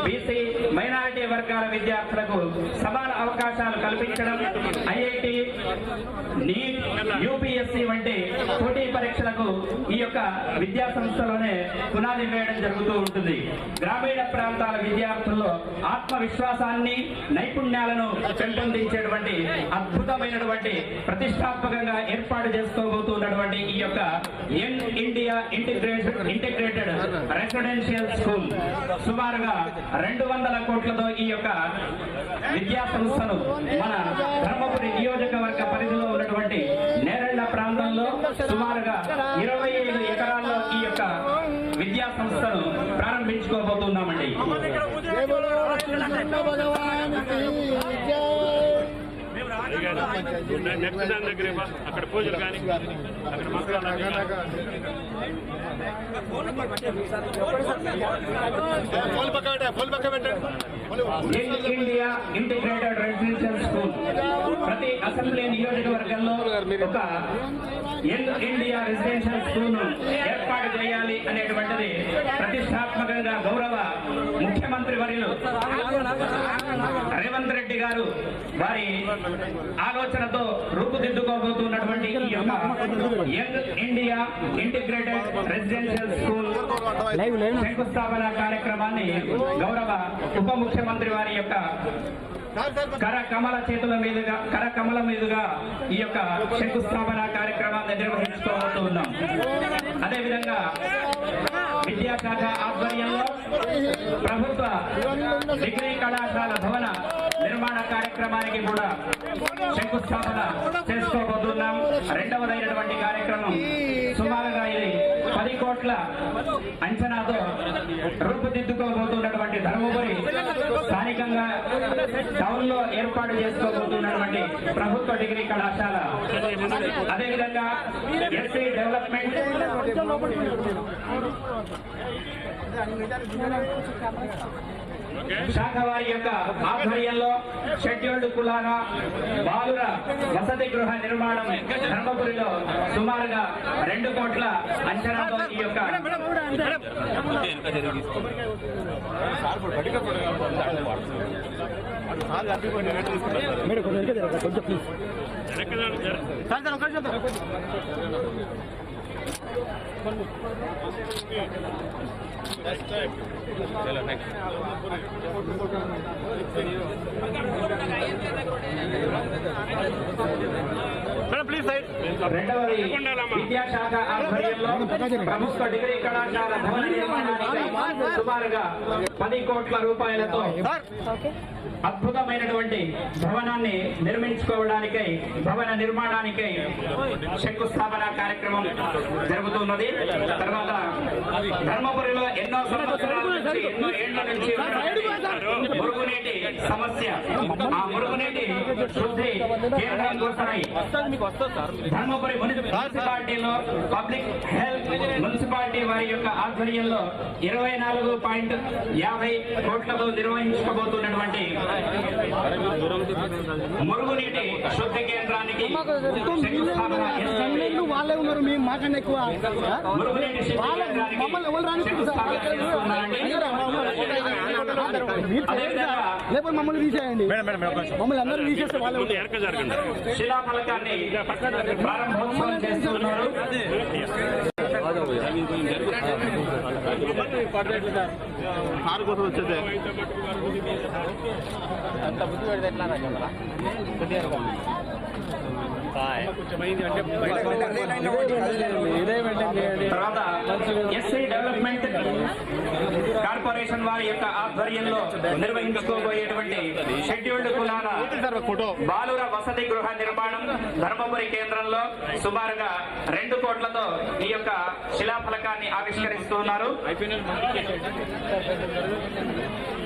BC minority వర్గాల విద్యార్థులకు సమాన అవకాశాలు కల్పించడం, ఐఐటి, నీట్, యూపీఎస్సీ వంటి పోటీ పరీక్షలకు ఈ యొక్క విద్యా సంస్థలోనే పునాది వేయడం జరుగుతూ ఉంటుంది. గ్రామీణ ప్రాంతాల విద్యార్థుల్లో ఆత్మవిశ్వాసాన్ని, నైపుణ్యాలను పెంపొందించేటువంటి అద్భుతమైనటువంటి ప్రతిష్టాత్మకంగా ఏర్పాటు చేసుకోబోతున్నటువంటి ఈ యొక్క young India integrated residential school సుమారుగా 200 కోట్లతో ఈ యొక్క విద్యా సంస్థను మన ధర్మపురి నియోజకవర్గ పరిధిలో ఉన్నటువంటి నేరెళ్ల ప్రాంతంలో సుమారుగా 25 ఎకరాల్లో ఈ యొక్క విద్యా సంస్థను ప్రారంభించుకోబోతున్నామండి. నెక్స్ట్ దాని దగ్గర అక్కడ పూజలు కానీ అక్కడ young India integrated residential school ప్రతి అసెంబ్లీ నియోజకవర్గంలో ఒక యంగ్ ఇండియా రెసిడెన్షియల్ స్కూల్ ఏర్పాటు చేయాలి అనేటువంటిది ప్రతిష్టాత్మకంగా గౌరవ ముఖ్యమంత్రి వర్యులు రేవంత్ రెడ్డి గారు వారి ఆలోచనతో రూపుదిద్దుకోబోతున్నటువంటి ఈ యొక్క young India integrated residential school శంకుస్థాపన కార్యక్రమాన్ని గౌరవ ఉప ముఖ్యమంత్రి వారి యొక్క కరకమల మీదుగా ఈ యొక్క శంకుస్థాపన కార్యక్రమాన్ని నిర్వహించుకోబోతూ ఉన్నాం. అదేవిధంగా విద్యాశాఖ ఆధ్వర్యంలో ప్రభుత్వ డిగ్రీ కళాశాల భవన నిర్మాణ కార్యక్రమానికి కూడా శంకుస్థాపన చేసుకోబోతున్నాం. రెండవదైనటువంటి కార్యక్రమం సుమారుగా ఇది 10 కోట్ల అంచనాతో రూపుదిద్దుకోబోతున్నటువంటి ధర్మపురి స్థానికంగా టౌన్ లో ఏర్పాటు చేసుకోబోతున్నటువంటి ప్రభుత్వ డిగ్రీ కళాశాల, అదేవిధంగా ఎస్సీ డెవలప్మెంట్ శాఖ వారి యొక్క ఆధ్వర్యంలో షెడ్యూల్డ్ కులాల బాలుర వసతి గృహ నిర్మాణం ధర్మపురిలో సుమారుగా 2 కోట్ల అంచనాతో ఈ యొక్క రెండవది విద్యాశాఖ ఆధ్వర్యంలో ప్రభుత్వ డిగ్రీ కళాశాల భవన నిర్మాణానికి సుమారుగా 10 కోట్ల రూపాయలతో అద్భుతమైనటువంటి భవనాన్ని నిర్మించుకోవడానికై భవన నిర్మాణానికై శంకుస్థాపన కార్యక్రమం జరుగుతున్నది. తర్వాత ధర్మపురిలో ఎన్నో సంవత్సరాల నుంచి ఎన్నో ఏళ్ల నుంచి మురుగునీటి సమస్య, ఆ మురుగునీటి శుద్ధి కేంద్రం కోసమై ధర్మపురి మున్సిపాలిటీలో పబ్లిక్ హెల్త్ మున్సిపాలిటీ వారి యొక్క ఆధ్వర్యంలో 24.50 కోట్లతో నిర్వహించుకోబోతున్నటువంటి మురుగునీటి శుద్ధి కేంద్రానికి వాళ్ళే ఉన్నారు. మేము మాకన్నా ఎక్కువ మురుగునీటి లేకపోతే మమ్మల్ని తీసేయండి. మమ్మల్ని అందరూ తీసేస్తే వాళ్ళు శిలాఫలకాన్ని ప్రారంభోత్సవం చేస్తున్నారు. కారు కోసం వచ్చేది అంత బుద్ధి పెడితే ఎట్లా తర్వాత ఎస్సీ డెవలప్మెంట్ కార్పొరేషన్ వారి యొక్క ఆధ్వర్యంలో నిర్వహించుకోబోయేటువంటి షెడ్యూల్డ్ కులాల బాలుర వసతి గృహ నిర్మాణం ధర్మపురి కేంద్రంలో సుమారుగా 2 కోట్లతో ఈ యొక్క శిలాఫలకాన్ని ఆవిష్కరిస్తున్నారు.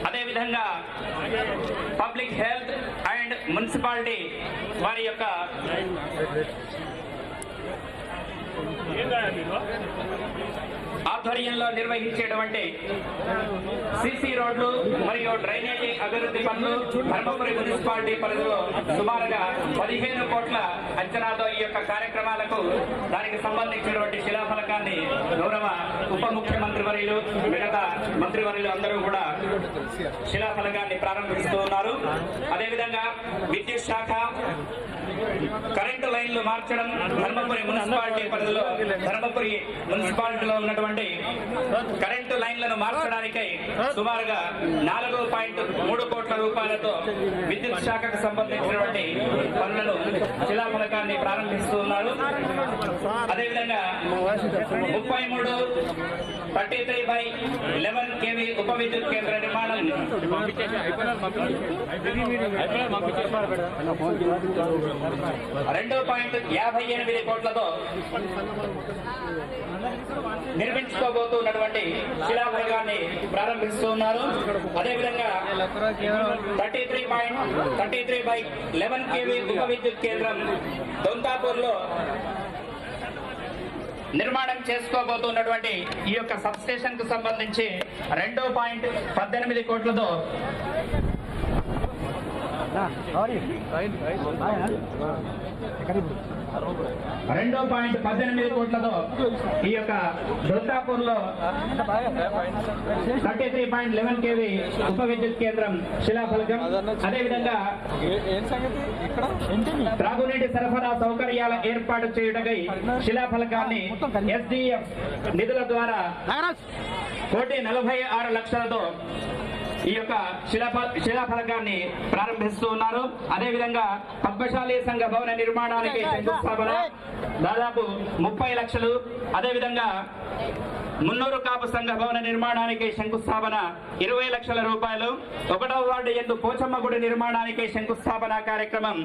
అదేవిధంగా పబ్లిక్ హెల్త్ అండ్ మున్సిపాలిటీ వారి యొక్క ఆధ్వర్యంలో నిర్వహించేటువంటి సిసి రోడ్లు మరియు డ్రైనేజీ అభివృద్ధి పనులు ధర్మపురి మున్సిపాలిటీ పరిధిలో సుమారుగా 15 కోట్ల అంచనాతో ఈ యొక్క కార్యక్రమాలకు దానికి సంబంధించినటువంటి శిలాఫలకాన్ని గౌరవ ఉప ముఖ్యమంత్రి వర్యులు మిగతా మంత్రివర్యులు అందరూ కూడా శిలాఫలకాన్ని ప్రారంభిస్తూ ఉన్నారు. అదేవిధంగా విద్యుత్ శాఖ కరెంటు లైన్లు మార్చడం ధర్మపురి మున్సిపాలిటీ పరిధిలో ధర్మపురి మున్సిపాలిటీలో ఉన్నటువంటి కరెంటు లైన్లను మార్చడానికై సుమారుగా 4.3 కోట్ల రూపాయలతో విద్యుత్ శాఖకు సంబంధించినటువంటి పనులను శిలాఫలకాన్ని ప్రారంభిస్తూ ఉన్నారు. అదేవిధంగా 33/33/11 kV ఉప విద్యుత్ కేంద్ర నిర్మాణం 2.58 కోట్లతో నిర్మించుకోబోతున్నటువంటి శిలాఫలకాన్ని ప్రారంభిస్తూ ఉన్నారు. అదేవిధంగా 33/11 kV ఉప విద్యుత్ కేంద్రం దొంతాపూర్లో నిర్మాణం చేసుకోబోతున్నటువంటి ఈ యొక్క సబ్ స్టేషన్ కు సంబంధించి 2.18 కోట్లతో 2.18 కోట్లతో ఈ యొక్క దొంతాపూర్ లో 33.11 kV ఉప విద్యుత్ కేంద్రం శిలాఫలకం. అదేవిధంగా త్రాగునీటి సరఫరా సౌకర్యాల ఏర్పాటు చేయుటకై శిలాఫలకాన్ని SDF నిధుల ద్వారా 1,46,00,000తో ఈ యొక్క శిలాఫలకాన్ని ప్రారంభిస్తూ ఉన్నారు. అదేవిధంగా పద్మశాలి సంఘ భవన నిర్మాణానికి శంకుస్థాపన దాదాపు 30 లక్షలు. అదేవిధంగా మున్నూరు కాపు సంఘ భవన నిర్మాణానికి శంకుస్థాపన 20 లక్షల రూపాయలు. 1వ వార్డు యందు పోచమ్మ గుడి నిర్మాణానికి శంకుస్థాపన కార్యక్రమం